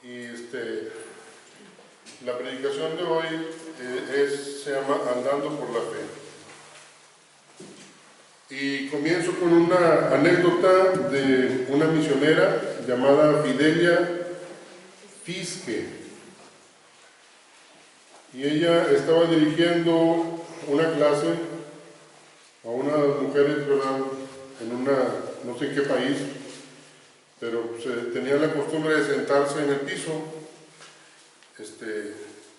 Y la predicación de hoy se llama Andando por la Fe. Y comienzo con una anécdota de una misionera llamada Fidelia Fiske. Y ella estaba dirigiendo una clase a unas mujeres, ¿verdad?, en no sé en qué país, pero tenía la costumbre de sentarse en el piso,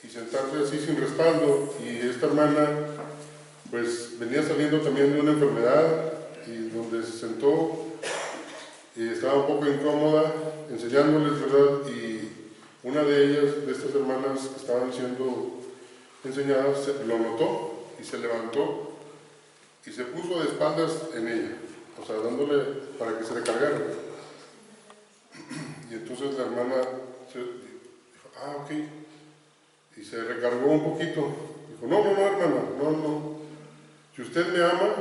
y sentarse así sin respaldo, y esta hermana pues venía saliendo también de una enfermedad, y donde se sentó y estaba un poco incómoda enseñándoles, ¿verdad? Y una de ellas, de estas hermanas que estaban siendo enseñadas, lo notó y se levantó y se puso de espaldas en ella, o sea, dándole para que se le cargara. Y entonces la hermana dijo, ok, y se recargó un poquito. Dijo, no, hermana, no. Si usted me ama,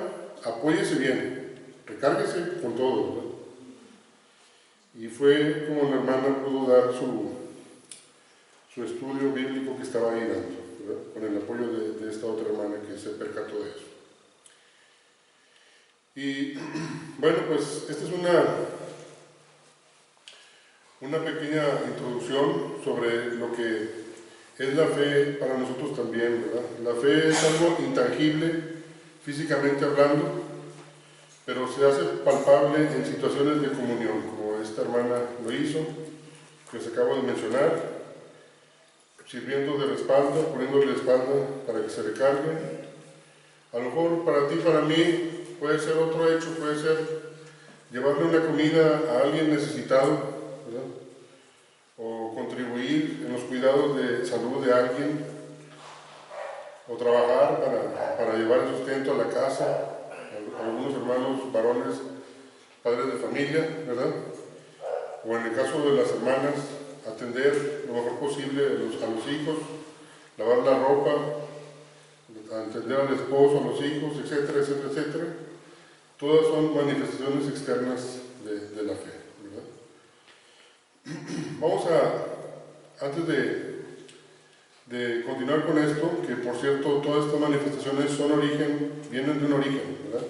apóyese bien, recárguese con todo, ¿verdad? Y fue como la hermana pudo dar su estudio bíblico que estaba ahí dando, ¿verdad?, con el apoyo de esta otra hermana que se percató de eso. Y bueno, pues esta es una pequeña introducción sobre lo que es la fe para nosotros también, ¿verdad? La fe es algo intangible, físicamente hablando, pero se hace palpable en situaciones de comunión, como esta hermana lo hizo, que os acabo de mencionar, sirviendo de respaldo, poniéndole la espalda para que se recargue. A lo mejor para ti, para mí, puede ser otro hecho, puede ser llevarle una comida a alguien necesitado, ¿verdad?, o contribuir en los cuidados de salud de alguien, o trabajar para llevar el sustento a la casa, a algunos hermanos varones, padres de familia, ¿verdad? O en el caso de las hermanas, atender lo mejor posible a los hijos, lavar la ropa, atender al esposo, a los hijos, etcétera, etcétera, etcétera. Todas son manifestaciones externas de la fe, ¿verdad? Vamos antes de continuar con esto, que por cierto, todas estas manifestaciones vienen de un origen, ¿verdad?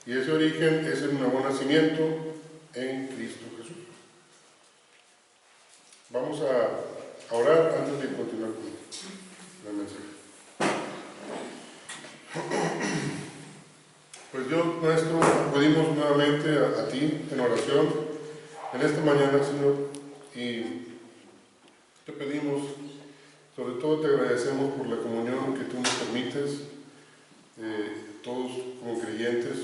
Y ese origen es el nuevo nacimiento en Cristo Jesús. Vamos a orar antes de continuar con el mensaje. Pues Dios nuestro, acudimos nuevamente a ti en oración en esta mañana, Señor, y te pedimos, sobre todo te agradecemos por la comunión que tú nos permites, todos como creyentes,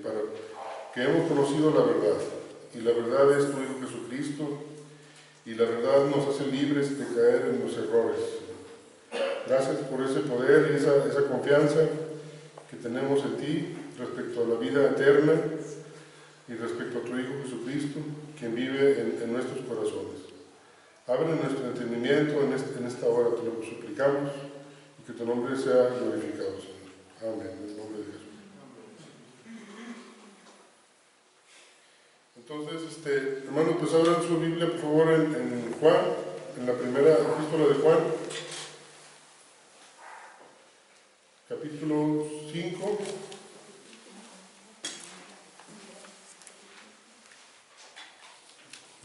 para que hemos conocido la verdad, y la verdad es tu Hijo Jesucristo, y la verdad nos hace libres de caer en los errores. Gracias por ese poder y esa confianza que tenemos en ti respecto a la vida eterna y respecto a tu Hijo Jesucristo, quien vive en nuestros corazones. Abre nuestro entendimiento en esta hora, te lo suplicamos, y que tu nombre sea glorificado, Señor. Amén, en el nombre de Jesús. Entonces, hermanos, pues abran su Biblia, por favor, en Juan, en la primera epístola de Juan, capítulo 5.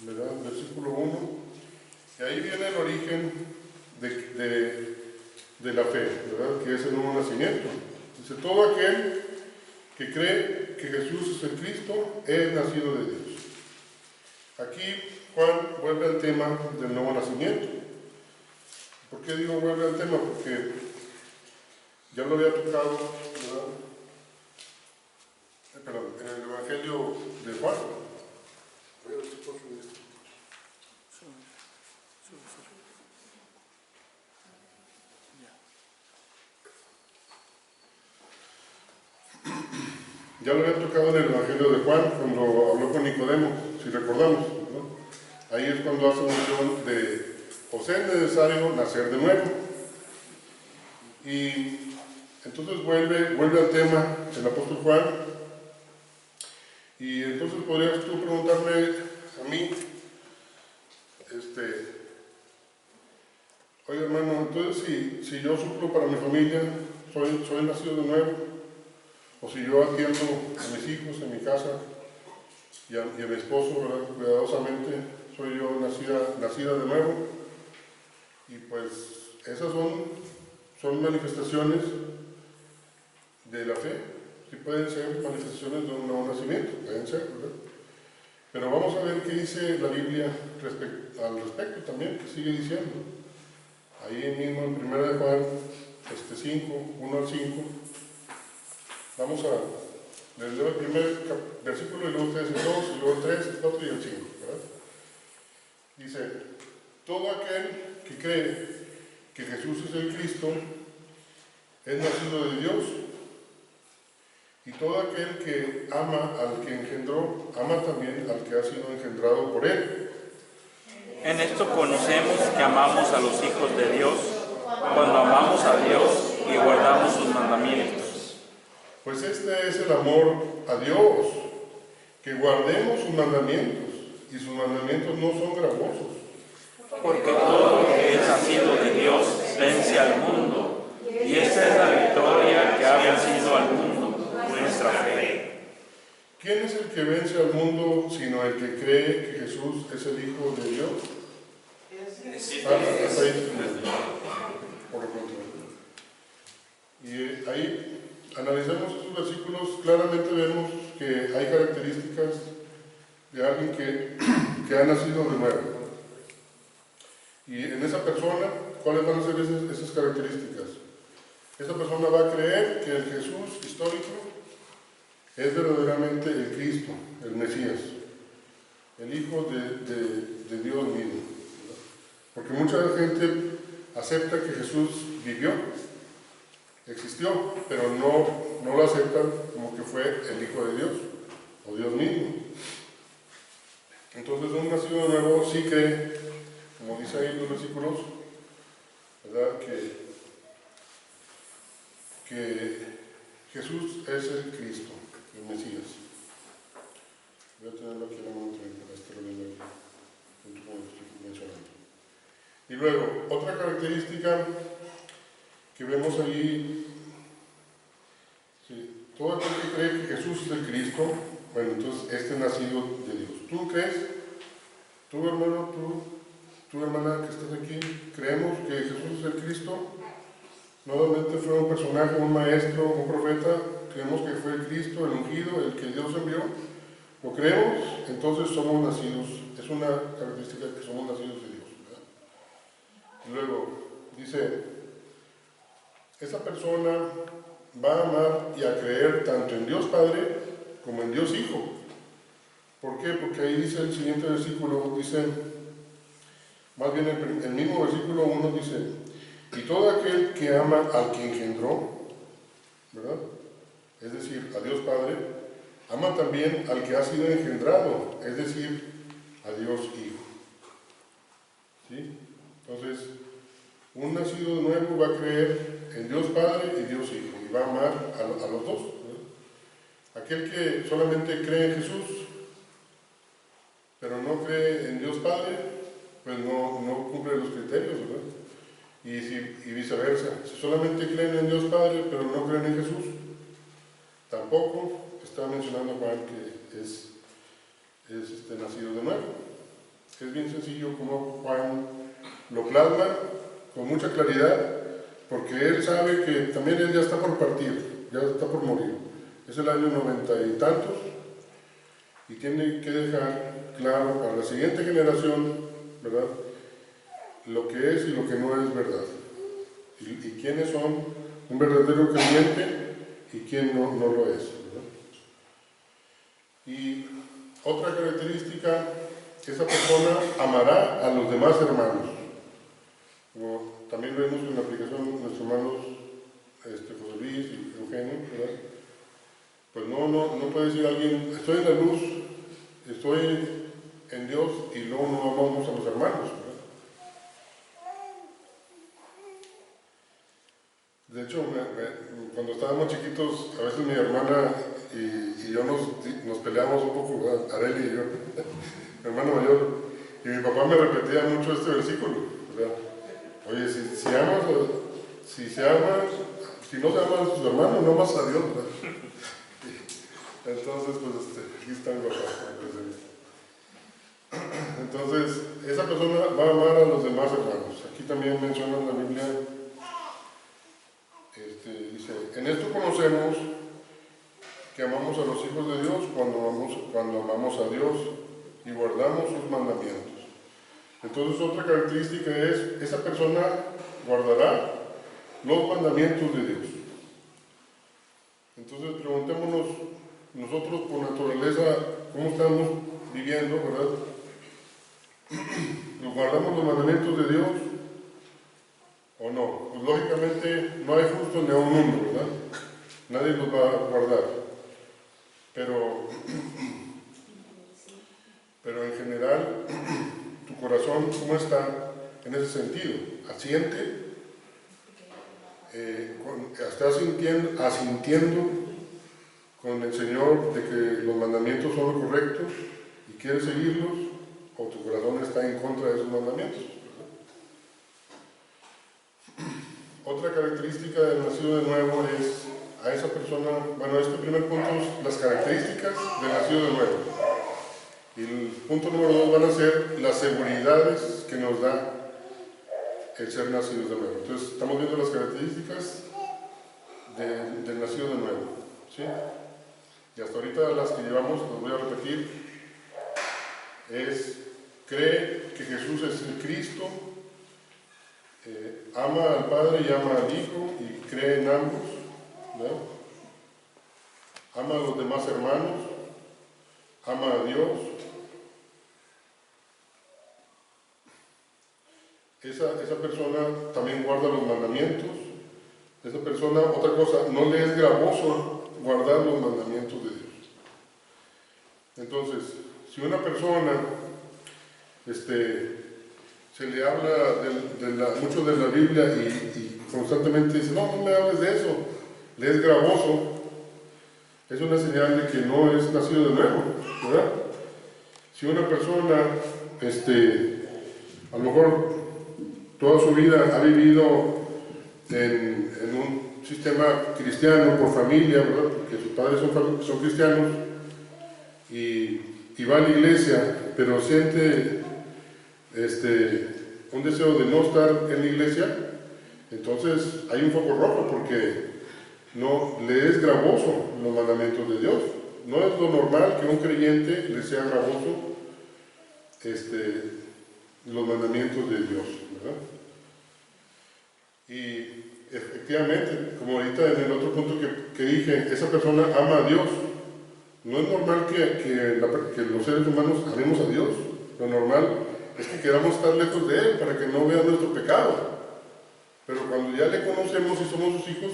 ¿Verdad? Versículo 1. Y ahí viene el origen de la fe, ¿verdad?, que es el nuevo nacimiento. Dice, todo aquel que cree que Jesús es el Cristo es nacido de Dios. Aquí Juan vuelve al tema del nuevo nacimiento. ¿Por qué digo vuelve al tema? Porque ya lo había tocado, ¿verdad?, en el Evangelio de Juan. Voy a ver si puedo subir esto. Ya lo había tocado en el Evangelio de Juan, cuando habló con Nicodemo, si recordamos, ¿no? Ahí es cuando hace mención de José, es necesario nacer de nuevo. Y entonces vuelve al tema el apóstol Juan. Y entonces podrías tú preguntarme a mí, Oye, hermano, entonces si yo suplo para mi familia, soy nacido de nuevo, o si yo atiendo a mis hijos en mi casa y a mi esposo, ¿verdad? Cuidadosamente, soy yo nacida de nuevo, y pues esas son manifestaciones de la fe. Sí pueden ser manifestaciones de un nuevo nacimiento, pueden ser, ¿verdad? Pero vamos a ver qué dice la Biblia al respecto también, que sigue diciendo. Ahí mismo en 1 de Juan 5, 1 al 5, vamos a leer el primer versículo y luego ustedes el 2, y luego el 3, el 4 y el 5, ¿verdad? Dice, todo aquel que cree que Jesús es el Cristo es nacido de Dios, y todo aquel que ama al que engendró, ama también al que ha sido engendrado por él. En esto conocemos que amamos a los hijos de Dios, cuando amamos a Dios y guardamos sus mandamientos. Pues este es el amor a Dios, que guardemos sus mandamientos, y sus mandamientos no son gravosos. Porque todo lo que es nacido de Dios vence al mundo, y esta es la victoria que ha vencido al mundo, nuestra fe. ¿Quién es el que vence al mundo sino el que cree que Jesús es el Hijo de Dios? Por lo contrario. Y ahí analizamos estos versículos, claramente vemos que hay características de alguien que ha nacido de nuevo. Y en esa persona, ¿cuáles van a ser esas características? Esa persona va a creer que el Jesús histórico es verdaderamente el Cristo, el Mesías, el Hijo de Dios mismo. Porque mucha gente acepta que Jesús vivió, existió, pero no lo aceptan como que fue el Hijo de Dios, o Dios mismo. Entonces un nacido de nuevo sí cree, como dice ahí en los versículos, ¿verdad? Que Jesús es el Cristo, el Mesías. Voy a tenerlo aquí en la mano, junto con lo que estoy mencionando. Y luego, otra característica que vemos allí, sí, todo aquel que cree que Jesús es el Cristo, bueno, entonces este es nacido de Dios. ¿Tú crees? ¿Tú, hermano, tú, hermana que estás aquí, creemos que Jesús es el Cristo? No solamente fue un personaje, un maestro, un profeta, creemos que fue el Cristo, el ungido, el que Dios envió. ¿Lo creemos? Entonces somos nacidos, es una característica que somos nacidos de Dios, ¿verdad? Y luego, dice, esa persona va a amar y a creer tanto en Dios Padre como en Dios Hijo. ¿Por qué? Porque ahí dice el siguiente versículo, dice, más bien el mismo versículo 1 dice, y todo aquel que ama al que engendró, ¿verdad? Es decir, a Dios Padre, ama también al que ha sido engendrado, es decir, a Dios Hijo. ¿Sí? Entonces, un nacido de nuevo va a creer en Dios Padre y Dios Hijo, y va a amar a los dos, ¿verdad? Aquel que solamente cree en Jesús, pero no cree en Dios Padre, pues no cumple los criterios, ¿verdad? Y viceversa, si solamente creen en Dios Padre, pero no creen en Jesús, tampoco está mencionando Juan que es nacido de nuevo. Es bien sencillo como Juan lo plasma con mucha claridad, porque él sabe que también él ya está por partir, ya está por morir. Es el año 90 y tantos, y tiene que dejar claro para la siguiente generación, ¿verdad?, lo que es y lo que no es verdad, y quiénes son un verdadero creyente y quién no lo es, ¿verdad? Y otra característica, esa persona amará a los demás hermanos, como también vemos en la aplicación de nuestros hermanos José Luis y Eugenio, ¿verdad? Pues no puede decir alguien, estoy en la luz, estoy en Dios, y luego no amamos a los hermanos, ¿verdad? De hecho, cuando estábamos chiquitos, a veces mi hermana y yo nos peleamos un poco, Areli y yo, mi hermano mayor, y mi papá me repetía mucho este versículo, ¿verdad? Oye, si no se ama a sus hermanos, no amas a Dios, ¿verdad? Entonces, pues aquí está mi papá. Entonces, esa persona va a amar a los demás hermanos. Aquí también menciona en la Biblia, dice, en esto conocemos que amamos a los hijos de Dios cuando amamos a Dios y guardamos sus mandamientos. Entonces, otra característica es, esa persona guardará los mandamientos de Dios. Entonces, preguntémonos, nosotros por naturaleza, ¿cómo estamos viviendo, verdad? ¿Nos guardamos los mandamientos de Dios o no? Pues lógicamente no hay justo ni a un uno, ¿verdad? Nadie los va a guardar. Pero en general, tu corazón, ¿cómo está en ese sentido? ¿Asiente? ¿Estás asintiendo con el Señor de que los mandamientos son lo correcto y quieres seguirlos? ¿O tu corazón está en contra de esos mandamientos? Otra característica del nacido de nuevo es a esa persona, bueno, este primer punto es las características del nacido de nuevo. Y el punto número 2 van a ser las seguridades que nos da el ser nacidos de nuevo. Entonces, estamos viendo las características del nacido de nuevo, ¿sí? Y hasta ahorita las que llevamos, las voy a repetir, es: cree que Jesús es el Cristo, ama al Padre y ama al Hijo y cree en ambos, ¿no? Ama a los demás hermanos, ama a Dios. Esa persona también guarda los mandamientos. Esa persona, otra cosa, no le es gravoso guardar los mandamientos de Dios. Entonces, si una persona se le habla mucho de la Biblia y constantemente dice, no me hables de eso, le es gravoso, es una señal de que no es nacido de nuevo, ¿verdad? Si una persona, a lo mejor toda su vida ha vivido en un sistema cristiano por familia, ¿verdad? Porque sus padres son cristianos y va a la iglesia, pero siente un deseo de no estar en la iglesia, entonces hay un foco rojo porque no le es gravoso los mandamientos de Dios. No es lo normal que un creyente le sea gravoso los mandamientos de Dios, ¿verdad? Y efectivamente, como ahorita en el otro punto que dije, esa persona ama a Dios. No es normal que los seres humanos amemos a Dios. Lo normal es que queramos estar lejos de Él para que no vea nuestro pecado. Pero cuando ya le conocemos y somos sus hijos,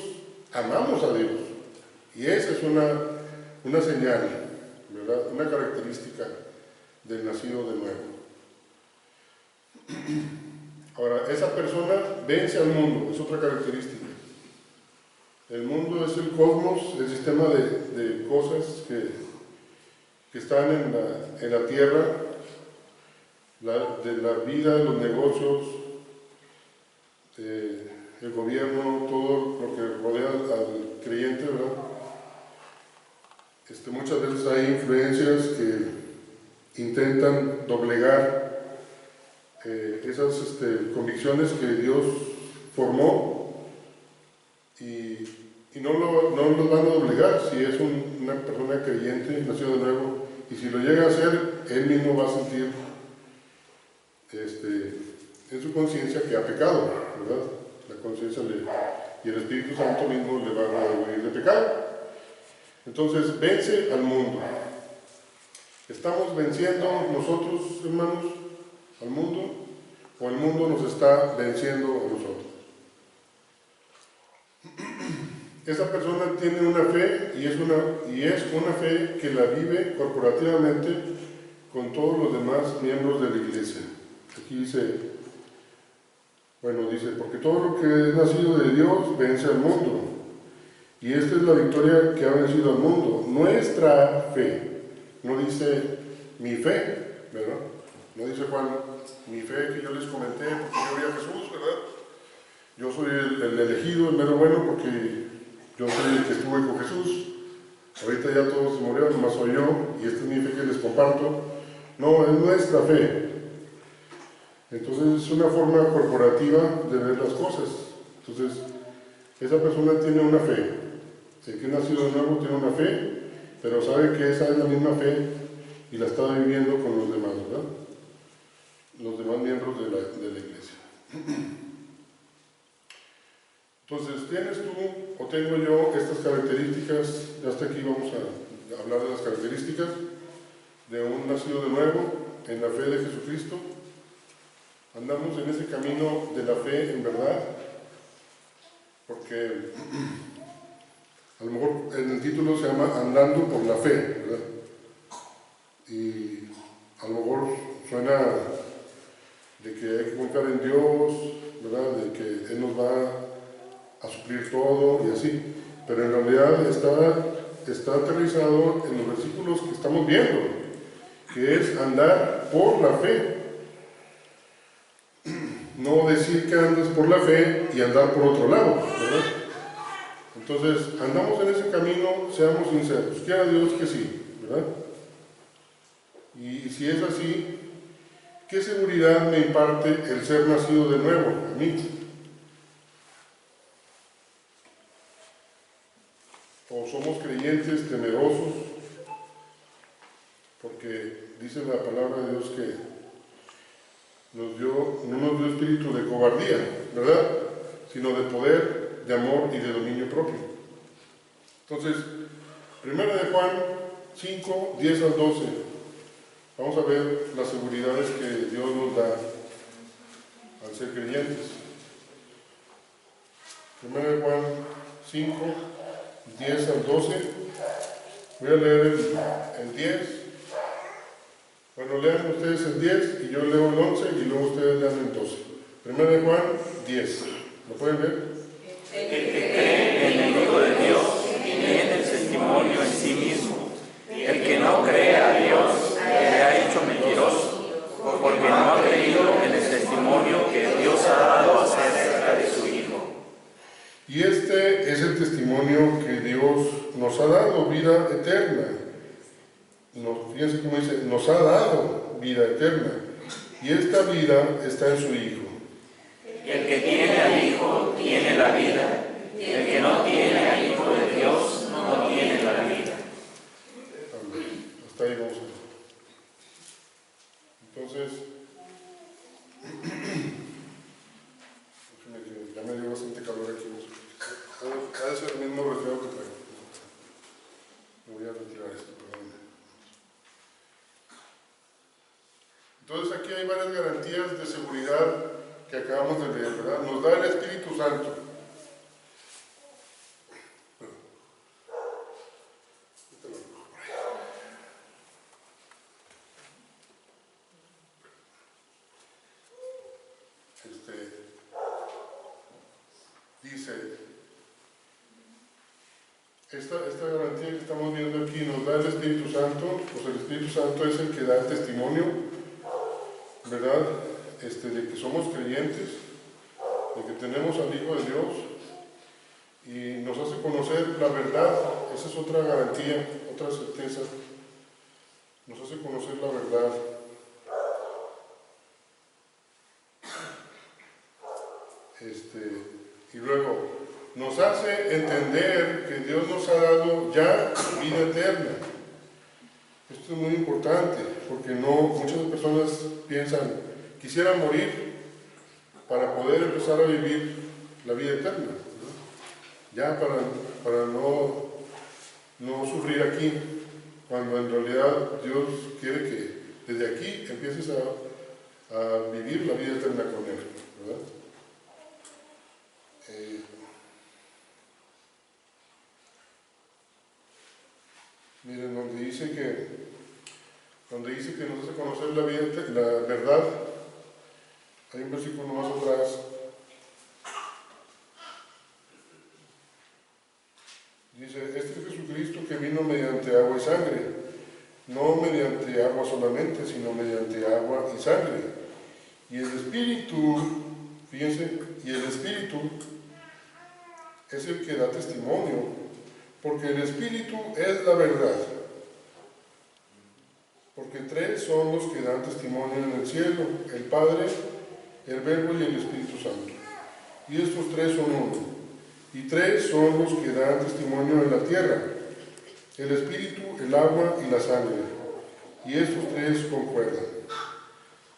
amamos a Dios. Y esa es una señal, ¿verdad? Una característica del nacido de nuevo. Ahora, esa persona vence al mundo, es otra característica. El mundo es el cosmos, el sistema de cosas que están en la tierra, de la vida, los negocios, el gobierno, todo lo que rodea al creyente, ¿verdad? Muchas veces hay influencias que intentan doblegar esas convicciones que Dios formó y no los van a doblegar si es una persona creyente, nacido de nuevo, y si lo llega a hacer, él mismo va a sentir en su conciencia que ha pecado, ¿verdad? La conciencia y el Espíritu Santo mismo le va a redarguir de pecado. Entonces, vence al mundo. ¿Estamos venciendo nosotros, hermanos, al mundo? ¿O el mundo nos está venciendo a nosotros? Esa persona tiene una fe y es una fe que la vive corporativamente con todos los demás miembros de la iglesia. Aquí dice, porque todo lo que es nacido de Dios vence al mundo. Y esta es la victoria que ha vencido al mundo. Nuestra fe. No dice mi fe, ¿verdad? No dice Juan, mi fe que yo les comenté porque yo vi a Jesús, ¿verdad? yo soy el elegido, el mero bueno, porque yo soy el que estuve con Jesús. Ahorita ya todos se murieron, nomás soy yo, y esta es mi fe que les comparto. No, es nuestra fe. Entonces es una forma corporativa de ver las cosas. Entonces, esa persona tiene una fe. El que ha nacido de nuevo tiene una fe, pero sabe que esa es la misma fe y la está viviendo con los demás, ¿verdad? Los demás miembros de la iglesia. Entonces, ¿tienes tú o tengo yo estas características? Hasta aquí vamos a hablar de las características de un nacido de nuevo en la fe de Jesucristo. Andamos en ese camino de la fe en verdad, porque a lo mejor en el título se llama Andando por la fe, ¿verdad? Y a lo mejor suena de que hay que confiar en Dios, ¿verdad? De que Él nos va a suplir todo y así, pero en realidad está aterrizado en los versículos que estamos viendo, que es andar por la fe. No decir que andas por la fe y andar por otro lado, ¿verdad? Entonces, andamos en ese camino, seamos sinceros, quiera Dios que sí, ¿verdad? Y si es así, ¿qué seguridad me imparte el ser nacido de nuevo a mí? ¿O somos creyentes temerosos? Porque dice la palabra de Dios que no nos dio espíritu de cobardía, ¿verdad? Sino de poder, de amor y de dominio propio. Entonces, 1 de Juan 5, 10 al 12. Vamos a ver las seguridades que Dios nos da al ser creyentes. 1 de Juan 5, 10 al 12. Voy a leer el 10. Bueno, lean ustedes el 10 y yo leo el 11 y luego ustedes lean el 12. 1 de Juan 10. ¿Lo pueden ver? El que cree en el Hijo de Dios tiene el testimonio en sí mismo. El que no cree a Dios le ha hecho mentiroso, porque no ha creído en el testimonio que Dios ha dado acerca de su Hijo. Y este es el testimonio que Dios nos ha dado, vida eterna. Fíjense cómo dice, nos ha dado vida eterna. Y esta vida está en su Hijo. El que tiene al Hijo tiene la vida. El que no tiene al Hijo de Dios no tiene la vida. Hasta ahí vamos a ver. Entonces, ya me dio bastante calor aquí. Ha de ser el mismo resfriado que traigo. Me voy a retirar esto, perdón. Entonces aquí hay varias garantías de seguridad que acabamos de leer, ¿verdad? Nos da el Espíritu Santo. Dice, esta garantía que estamos viendo aquí nos da el Espíritu Santo, pues el Espíritu Santo es el que da el testimonio, ¿verdad? De que somos creyentes, de que tenemos al Hijo de Dios y nos hace conocer la verdad. Esa es otra garantía, otra certeza. Nos hace conocer la verdad. Y luego nos hace entender que Dios nos ha dado ya vida eterna. Esto es muy importante, porque muchas personas piensan, quisiera morir para poder empezar a vivir la vida eterna, ¿no? Ya para no sufrir aquí, cuando en realidad Dios quiere que desde aquí empieces a vivir la vida eterna con Él, ¿verdad? Miren, donde dice que nos hace conocer la verdad, hay un versículo más atrás. Dice, este es Jesucristo que vino mediante agua y sangre, no mediante agua solamente, sino mediante agua y sangre. Y el Espíritu fíjense, y el Espíritu es el que da testimonio, porque el Espíritu es la verdad. Porque tres son los que dan testimonio en el cielo: el Padre, el Verbo y el Espíritu Santo. Y estos tres son uno. Y tres son los que dan testimonio en la tierra: el Espíritu, el agua y la sangre. Y estos tres concuerdan.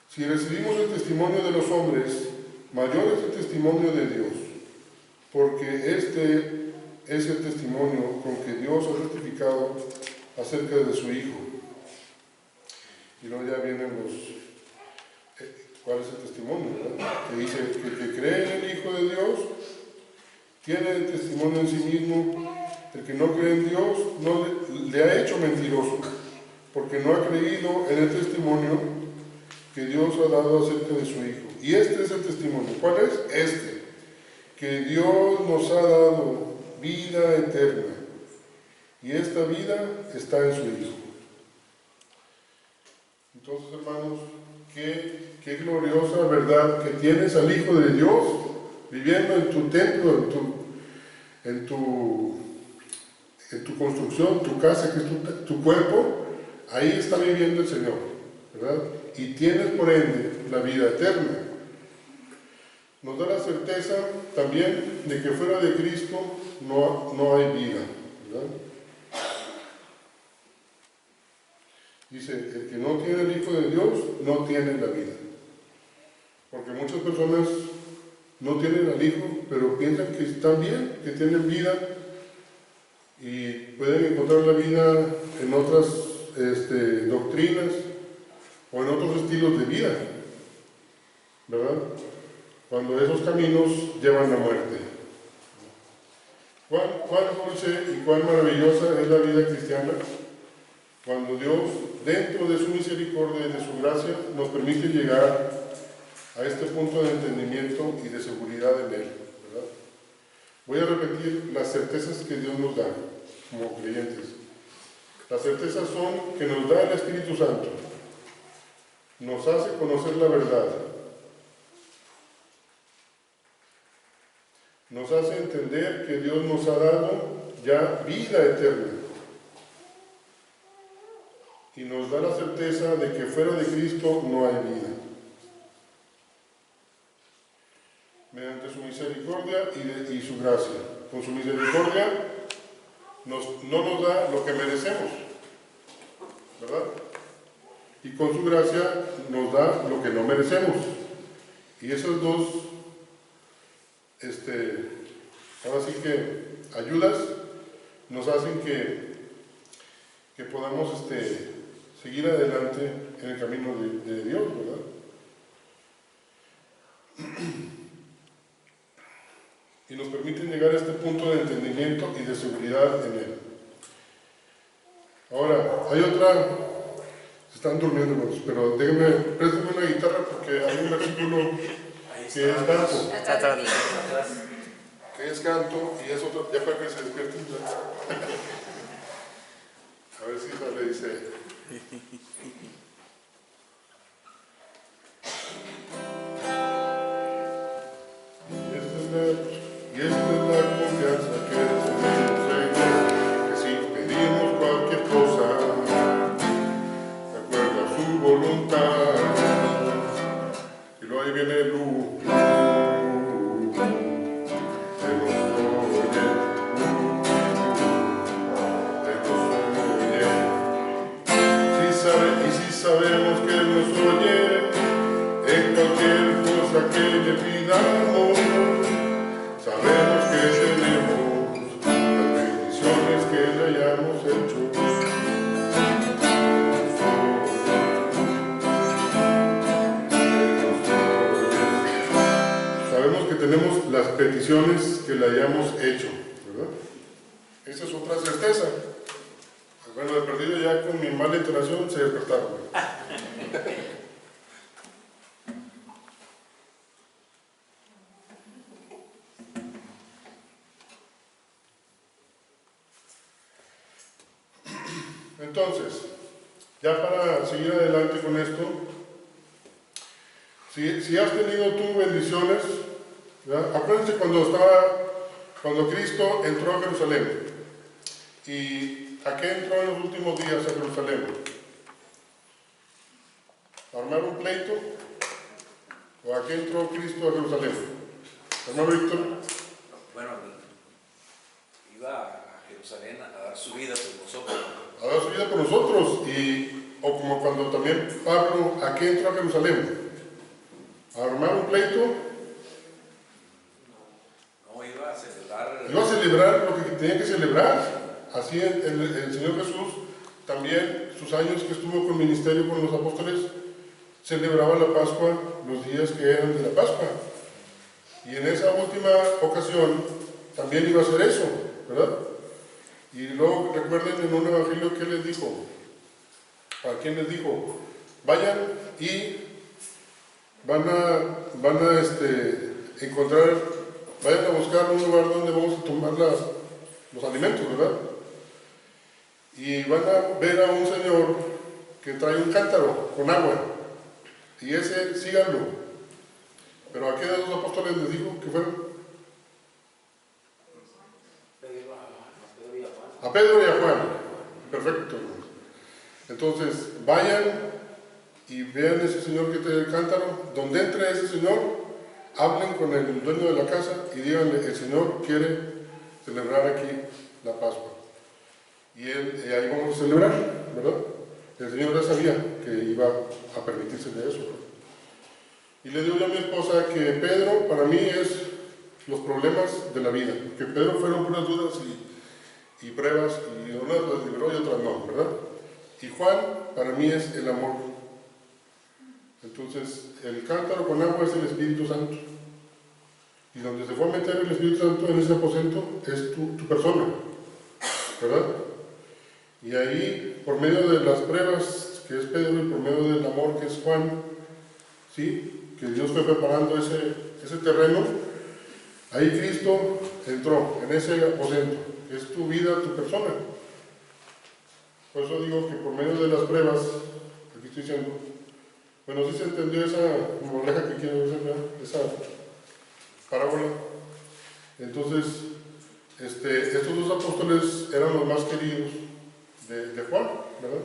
Si recibimos el testimonio de los hombres, mayor es el testimonio de Dios, porque este es el testimonio con que Dios ha testificado acerca de su Hijo. Y luego ya vienen los... ¿Cuál es el testimonio? ¿Verdad? Que dice que el que cree en el Hijo de Dios tiene el testimonio en sí mismo. El que no cree en Dios no le ha hecho mentiroso, porque no ha creído en el testimonio que Dios ha dado acerca de su Hijo. Y este es el testimonio. ¿Cuál es? Este: que Dios nos ha dado vida eterna, y esta vida está en su Hijo. Entonces, hermanos, qué gloriosa verdad que tienes al Hijo de Dios viviendo en tu templo, en tu construcción, tu casa, que es tu cuerpo. Ahí está viviendo el Señor, ¿verdad? Y tienes por ende la vida eterna. Nos da la certeza también de que fuera de Cristo no hay vida, ¿verdad? Dice, el que no tiene el Hijo de Dios no tiene la vida. Porque muchas personas no tienen al Hijo, pero piensan que están bien, que tienen vida, y pueden encontrar la vida en otras doctrinas o en otros estilos de vida, ¿verdad? Cuando esos caminos llevan a muerte. ¿Cuán dulce y cuán maravillosa es la vida cristiana? Cuando Dios, dentro de su misericordia y de su gracia, nos permite llegar a este punto de entendimiento y de seguridad en Él, ¿verdad? Voy a repetir las certezas que Dios nos da como creyentes. Las certezas son que nos da el Espíritu Santo, nos hace conocer la verdad, nos hace entender que Dios nos ha dado ya vida eterna, y nos da la certeza de que fuera de Cristo no hay vida. Mediante su misericordia y su gracia. Con su misericordia no nos da lo que merecemos, ¿verdad? Y con su gracia nos da lo que no merecemos. Y esas dos, ahora sí que ayudas, nos hacen que podamos seguir adelante en el camino de Dios, ¿verdad? Y nos permiten llegar a este punto de entendimiento y de seguridad en Él. Ahora, hay otra... Se están durmiendo, hermanos, pero déjenme, préstenme una guitarra porque hay un versículo que es canto. Que es canto y es otro... Ya para que se despierten. A ver si sale, dice... Y esta es la confianza que tenemos en Dios, que si pedimos cualquier cosa, de acuerdo a su voluntad, y luego ahí viene el sabemos que Él nos oye en cualquier cosa que le pidamos. Sabemos que tenemos las bendiciones que le hayamos hecho. Sabemos que tenemos las peticiones que le hayamos hecho, ¿verdad? Esa es otra certeza. Bueno, de perdido ya con mi mala entonación se despertaron. Entonces, ya para seguir adelante con esto, Si has tenido tú bendiciones, ¿verdad? Acuérdense cuando Cristo entró a Jerusalén. ¿Y a qué entró en los últimos días a Jerusalén? ¿A armar un pleito? ¿O a qué entró Cristo a Jerusalén? Hermano Víctor. Bueno, iba a Jerusalén a dar su vida por nosotros. A dar su vida por nosotros. O como cuando también Pablo, ¿a qué entró a Jerusalén? ¿A armar un pleito? No, iba a celebrar. Iba a celebrar lo que tenía que celebrar. Así el Señor Jesús, también sus años que estuvo con ministerio con los apóstoles, celebraba la Pascua los días que eran de la Pascua. Y en esa última ocasión también iba a hacer eso, ¿verdad? Y luego recuerden en un evangelio que les dijo, ¿a quién les dijo? Vayan y van a encontrar, vayan a buscar un lugar donde vamos a tomar los alimentos, ¿verdad? Y van a ver a un señor que trae un cántaro con agua, y ese síganlo. Pero ¿a qué de los apóstoles les dijo que fueron? A Pedro y a Juan. Perfecto. Entonces, vayan y vean ese señor que trae el cántaro. Donde entre ese señor, hablen con el dueño de la casa y díganle, el Señor quiere celebrar aquí la Pascua. Y ahí vamos a celebrar, ¿verdad? El Señor ya sabía que iba a permitirse de eso, ¿verdad? Y le digo yo a mi esposa que Pedro para mí es los problemas de la vida, que Pedro fueron puras dudas y pruebas, y unas las liberó y otras no, ¿verdad? Y Juan para mí es el amor. Entonces, el cántaro con agua es el Espíritu Santo. Y donde se fue a meter el Espíritu Santo en ese aposento es tu persona, ¿verdad? Y ahí, por medio de las pruebas, que es Pedro, y por medio del amor, que es Juan, ¿sí? Que Dios fue preparando ese terreno, ahí Cristo entró en ese aposento, que es tu vida, tu persona. Por eso digo que por medio de las pruebas, aquí estoy diciendo, bueno, ¿sí se entendió esa moraleja que quiero hacer, esa parábola? Entonces, estos dos apóstoles eran los más queridos de Juan, ¿verdad?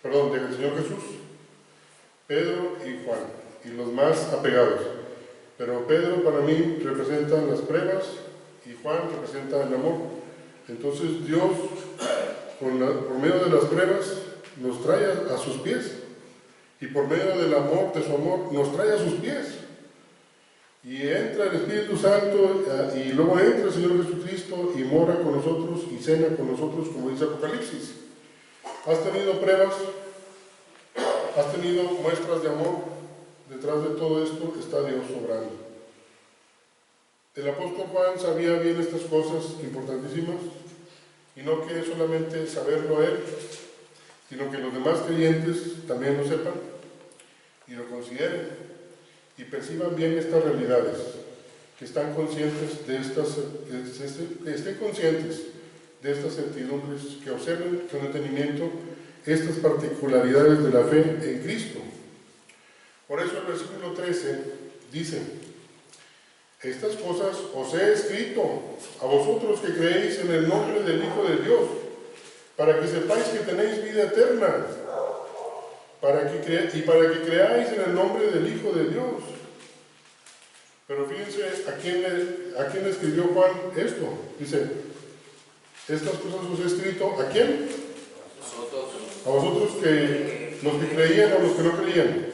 Perdón, del Señor Jesús, Pedro y Juan, y los más apegados. Pero Pedro para mí representa las pruebas y Juan representa el amor. Entonces Dios, por medio de las pruebas, nos trae a sus pies, y por medio del amor, de su amor, nos trae a sus pies. Y entra el Espíritu Santo, y luego entra el Señor Jesucristo y mora con nosotros y cena con nosotros, como dice Apocalipsis. ¿Has tenido pruebas? ¿Has tenido muestras de amor? Detrás de todo esto está Dios obrando. El apóstol Juan sabía bien estas cosas importantísimas, y no que solamente saberlo él, sino que los demás creyentes también lo sepan y lo consideren y perciban bien estas realidades, que están conscientes de que estén conscientes de estas certidumbres, que observen con detenimiento estas particularidades de la fe en Cristo. Por eso el versículo 13 dice: estas cosas os he escrito a vosotros que creéis en el nombre del Hijo de Dios, para que sepáis que tenéis vida eterna, para que creáis en el nombre del Hijo de Dios. Pero fíjense a quién le escribió Juan esto. Dice, estas cosas os he escrito, ¿a quién? A vosotros, los que creían o los que no creían.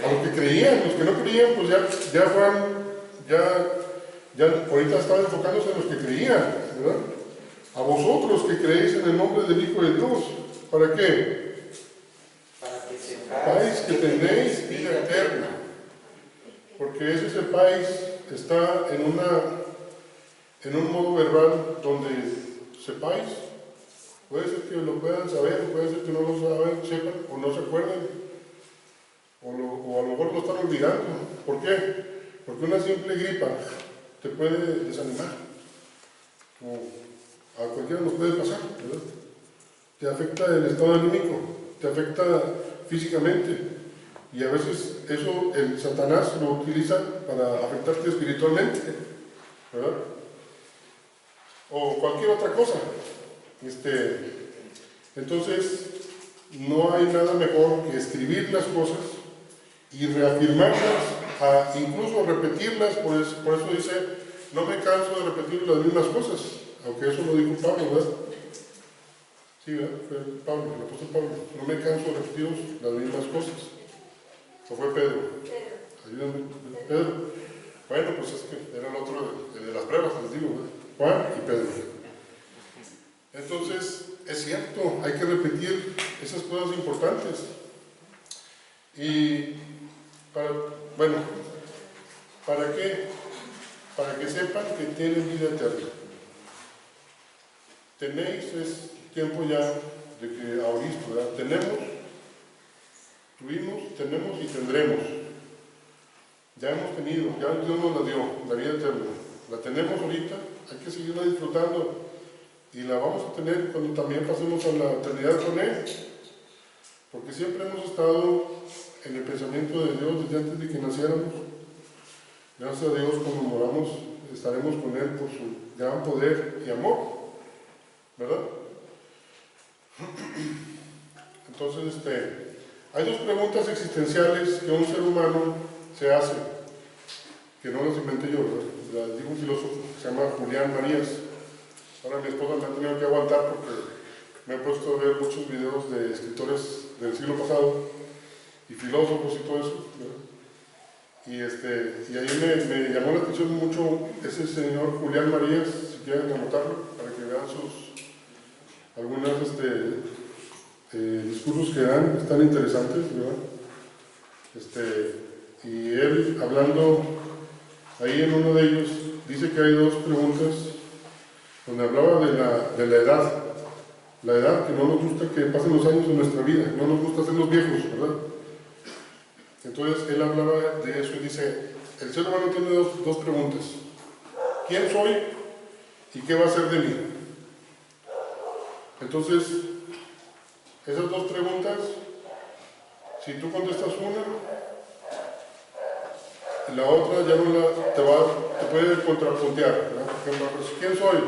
A los que creían, los que no creían, pues ya Juan, ya ahorita estaba enfocándose en los que creían, ¿verdad? A vosotros que creéis en el nombre del Hijo de Dios. ¿Para qué? Para que sepáis que tenéis vida eterna. Porque ese sepáis está en un modo verbal donde sepáis. Puede ser que lo puedan saber, puede ser que no lo sepan o no se acuerden, o a lo mejor lo están olvidando. ¿Por qué? Porque una simple gripa te puede desanimar, o a cualquiera nos puede pasar, ¿verdad? Te afecta el estado anímico, te afecta físicamente, Y a veces eso el Satanás lo utiliza para afectarte espiritualmente, ¿verdad? O cualquier otra cosa. Entonces, no hay nada mejor que escribir las cosas y reafirmarlas, incluso repetirlas. Por eso dice, no me canso de repetir las mismas cosas, aunque eso lo dijo Pablo, ¿verdad? Sí, ¿verdad? Fue Pablo, el apóstol Pablo. No me canso de repetir las mismas cosas. ¿O fue Pedro? Ayúdame, Pedro. Bueno, pues es que era el otro de las pruebas, les digo, ¿verdad? Juan y Pedro. Entonces, es cierto, hay que repetir esas cosas importantes. Y, ¿para qué? Para que sepan que tienen vida eterna. Tenéis, es tiempo ya de que ahorita, ¿verdad? Tuvimos, tenemos y tendremos. Ya hemos tenido, ya Dios nos la dio, la vida eterna. La tenemos ahorita, hay que seguirla disfrutando. Y la vamos a tener cuando también pasemos a la eternidad con Él. Porque siempre hemos estado en el pensamiento de Dios desde antes de que naciéramos. Gracias a Dios, cuando moramos, estaremos con Él por su gran poder y amor, ¿verdad? Entonces, hay dos preguntas existenciales que un ser humano se hace, que no las inventé yo, ¿verdad? Las dijo un filósofo que se llama Julián Marías. Ahora mi esposa me ha tenido que aguantar porque me he puesto a ver muchos videos de escritores del siglo pasado y filósofos y todo eso, ¿verdad? Y ahí me llamó la atención mucho ese señor Julián Marías, si quieren anotarlo, para que vean algunos discursos que dan, están interesantes, ¿verdad? Y él, hablando ahí en uno de ellos, dice que hay dos preguntas donde hablaba de la edad, que no nos gusta que pasen los años en nuestra vida, no nos gusta hacernos viejos, ¿verdad? Entonces él hablaba de eso y dice, el ser humano tiene dos preguntas: ¿quién soy y qué va a ser de mí? Entonces, esas dos preguntas, si tú contestas una, la otra ya no te puede contrapuntear, ¿verdad? Por ejemplo, ¿quién soy?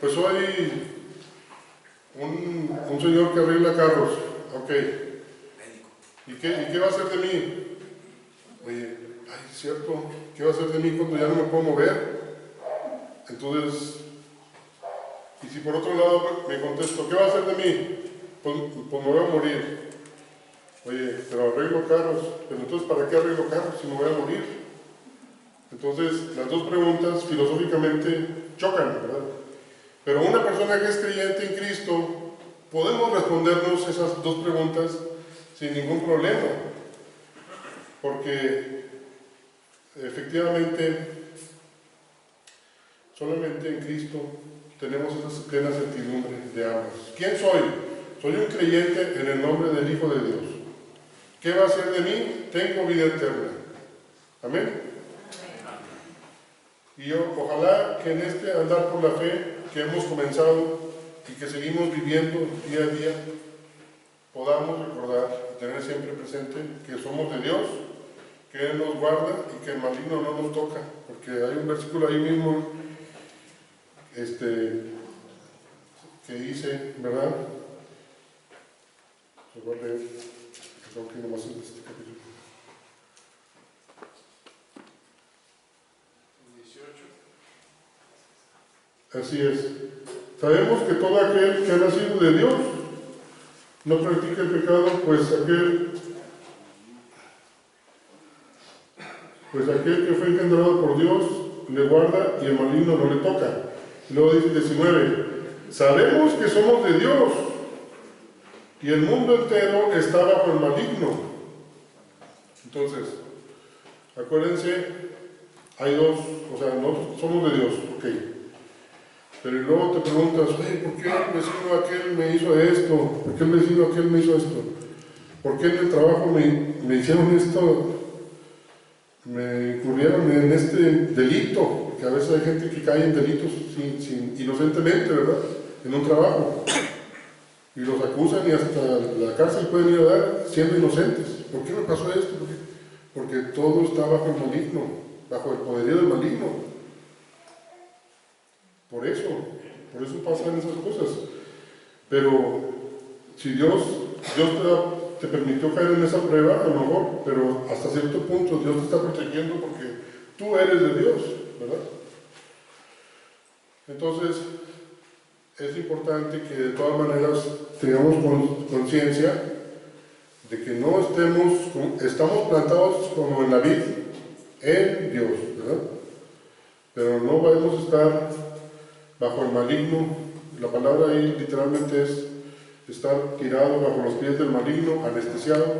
Pues soy un señor que arregla carros. Ok. ¿Y qué va a ser de mí? Oye, cierto, ¿qué va a ser de mí cuando ya no me puedo mover? Entonces, y si por otro lado me contesto, ¿qué va a ser de mí? Pues me voy a morir. Oye, pero arreglo carros. Pero entonces, ¿para qué arreglo carros si me voy a morir? Entonces, las dos preguntas filosóficamente chocan, ¿verdad? Pero una persona que es creyente en Cristo, podemos respondernos esas dos preguntas sin ningún problema. Porque, efectivamente, solamente en Cristo tenemos esa plena certidumbre de ambas. ¿Quién soy? Soy un creyente en el nombre del Hijo de Dios. ¿Qué va a ser de mí? Tengo vida eterna. Amén. Y ojalá que en este andar por la fe que hemos comenzado y que seguimos viviendo día a día, podamos recordar y tener siempre presente que somos de Dios, que Él nos guarda y que el maligno no nos toca. Porque hay un versículo ahí mismo que dice, ¿verdad? Se va a leer, creo que nomás es este capítulo. 18. Así es. Sabemos que todo aquel que ha nacido de Dios no practica el pecado, pues aquel que fue engendrado por Dios le guarda y el maligno no le toca. Y luego dice 19, sabemos que somos de Dios y el mundo entero está bajo el maligno. Entonces, acuérdense, hay dos, o sea, no somos de Dios, ok. Pero luego te preguntas, oye, ¿por qué el vecino aquel me hizo esto? ¿Por qué el vecino aquel me hizo esto? ¿Por qué en el trabajo me hicieron esto? Me incurrieron en este delito, porque a veces hay gente que cae en delitos inocentemente, ¿verdad? En un trabajo. Y los acusan y hasta la cárcel pueden ir a dar siendo inocentes. ¿Por qué me pasó esto? Porque todo está bajo el maligno, bajo el poderío del maligno. Por eso pasan esas cosas. Pero si Dios te permitió caer en esa prueba, a lo mejor, pero hasta cierto punto Dios te está protegiendo porque tú eres de Dios, ¿verdad? Entonces, es importante que de todas maneras tengamos conciencia de que no estamos plantados como en la vid, en Dios, ¿verdad? Pero no podemos estar bajo el maligno. La palabra ahí literalmente es estar tirado bajo los pies del maligno, anestesiado,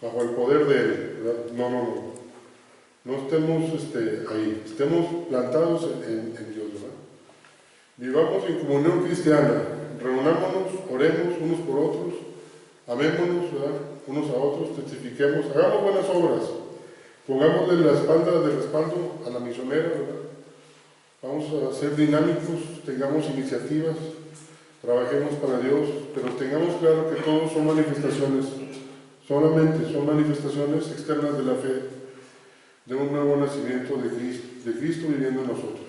bajo el poder de él, ¿verdad? No estemos ahí, estemos plantados en Dios, ¿verdad? Vivamos en comunión cristiana, reunámonos, oremos unos por otros, amémonos, ¿verdad? Unos a otros, testifiquemos, hagamos buenas obras, pongámosle la espalda de respaldo a la misionera, ¿verdad? Vamos a ser dinámicos, tengamos iniciativas, trabajemos para Dios, pero tengamos claro que todos son manifestaciones, solamente son manifestaciones externas de la fe, de un nuevo nacimiento de Cristo viviendo en nosotros,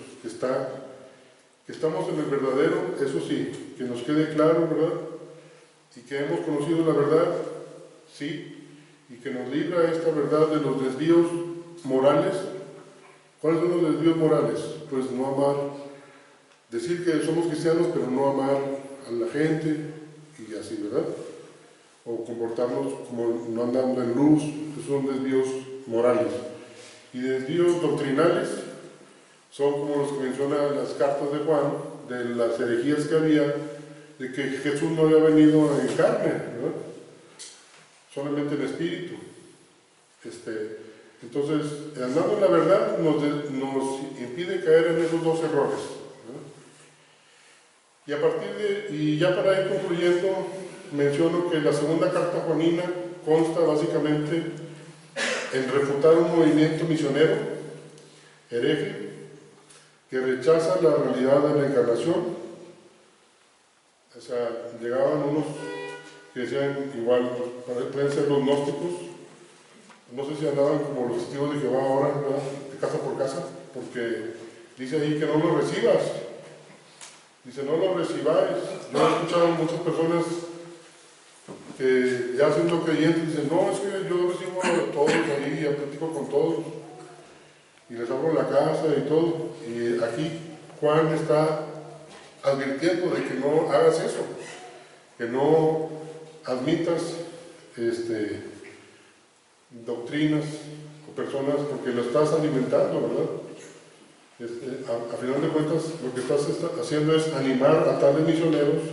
que estamos en el verdadero, eso sí, que nos quede claro, ¿verdad? Y que hemos conocido la verdad, sí, y que nos libra esta verdad de los desvíos morales. ¿Cuáles son los desvíos morales? Pues no amar, decir que somos cristianos, pero no amar a la gente, y así, ¿verdad? O comportarnos como no andando en luz, que son desvíos morales. Y desvíos doctrinales son como los que mencionan las cartas de Juan, de las herejías que había, de que Jesús no había venido en carne, ¿verdad? Solamente en espíritu. Entonces, andando en la verdad nos impide caer en esos dos errores, ¿no? Y ya para ir concluyendo, menciono que la segunda carta juanina consta básicamente en refutar un movimiento misionero, hereje, que rechaza la realidad de la encarnación. O sea, llegaban unos que decían, igual, pueden ser los gnósticos, no sé si andaban como los testigos de Jehová ahora, ¿verdad? De casa por casa, porque dice ahí que no lo recibas. Dice, no lo recibáis. Yo he escuchado a muchas personas que ya siendo creyentes dicen, no, es que yo recibo a todos ahí, ya platico con todos, y les abro la casa y todo. Y aquí Juan está advirtiendo de que no hagas eso, que no admitas doctrinas o personas porque lo estás alimentando, ¿verdad? A final de cuentas lo que estás haciendo es animar a tales misioneros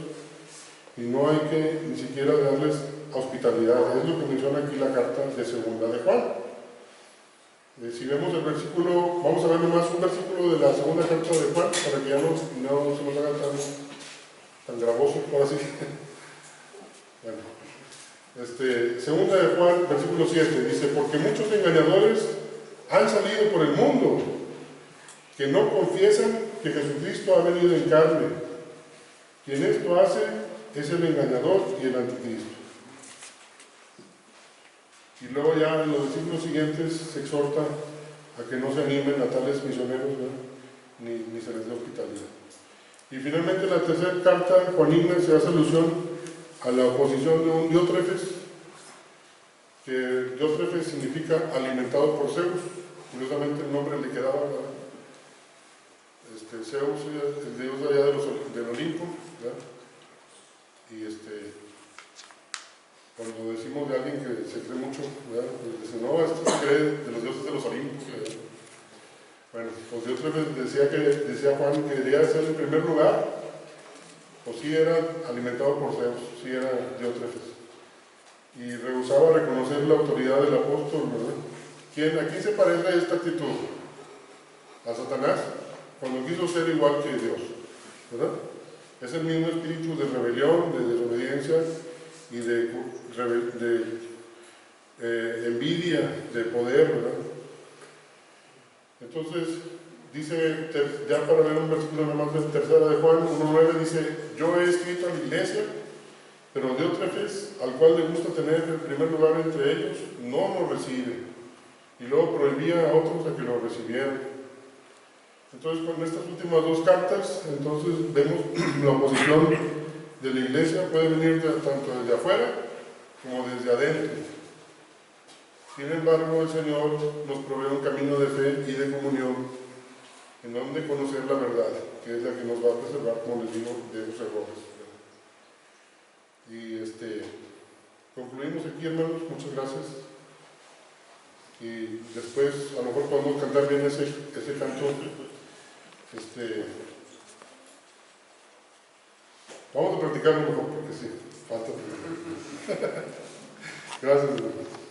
y no hay que ni siquiera darles hospitalidad. Es lo que menciona aquí la carta de segunda de Juan. Si vemos el versículo, vamos a ver nomás un versículo de la segunda carta de Juan para que ya no se nos haga tan gravoso, ahora sí. Bueno, segunda de Juan, versículo 7, dice, porque muchos engañadores han salido por el mundo que no confiesan que Jesucristo ha venido en carne. Quien esto hace es el engañador y el anticristo. Y luego ya en los versículos siguientes se exhorta a que no se animen a tales misioneros, ni se les dé hospitalidad. Y finalmente la tercera carta juanina se hace alusión a la oposición de un diótrefes, que diótrefes significa alimentado por Zeus. Curiosamente el nombre le quedaba, ¿verdad? Zeus, el dios allá del Olimpo, ¿verdad? Y cuando decimos de alguien que se cree mucho, ¿verdad? Pues dice, no, se cree de los dioses de los Olimpos, ¿verdad? Bueno, pues Diótrefes decía Juan que debería ser en primer lugar, pues sí era alimentado por Zeus, sí era Diótrefes. Y rehusaba reconocer la autoridad del apóstol, ¿verdad? ¿A quién se parece esta actitud? A Satanás, cuando quiso ser igual que Dios, ¿verdad? Es el mismo espíritu de rebelión, de desobediencia y de envidia, de poder, ¿verdad? Entonces, dice, ya para ver un versículo nada más de tercera de Juan 1.9, dice, yo he escrito a la iglesia Pero Diótrefes, al cual le gusta tener el primer lugar entre ellos, no lo recibe, y luego prohibía a otros a que lo recibieran. Entonces, con estas últimas dos cartas, entonces vemos la oposición de la Iglesia puede venir tanto desde afuera como desde adentro. Sin embargo, el Señor nos provee un camino de fe y de comunión en donde conocer la verdad, que es la que nos va a preservar, como les digo, de los errores. Y concluimos aquí, hermanos, muchas gracias. Y después, a lo mejor podemos cantar bien ese canto. Vamos a practicarlo mejor, porque sí, falta. Gracias, hermanos.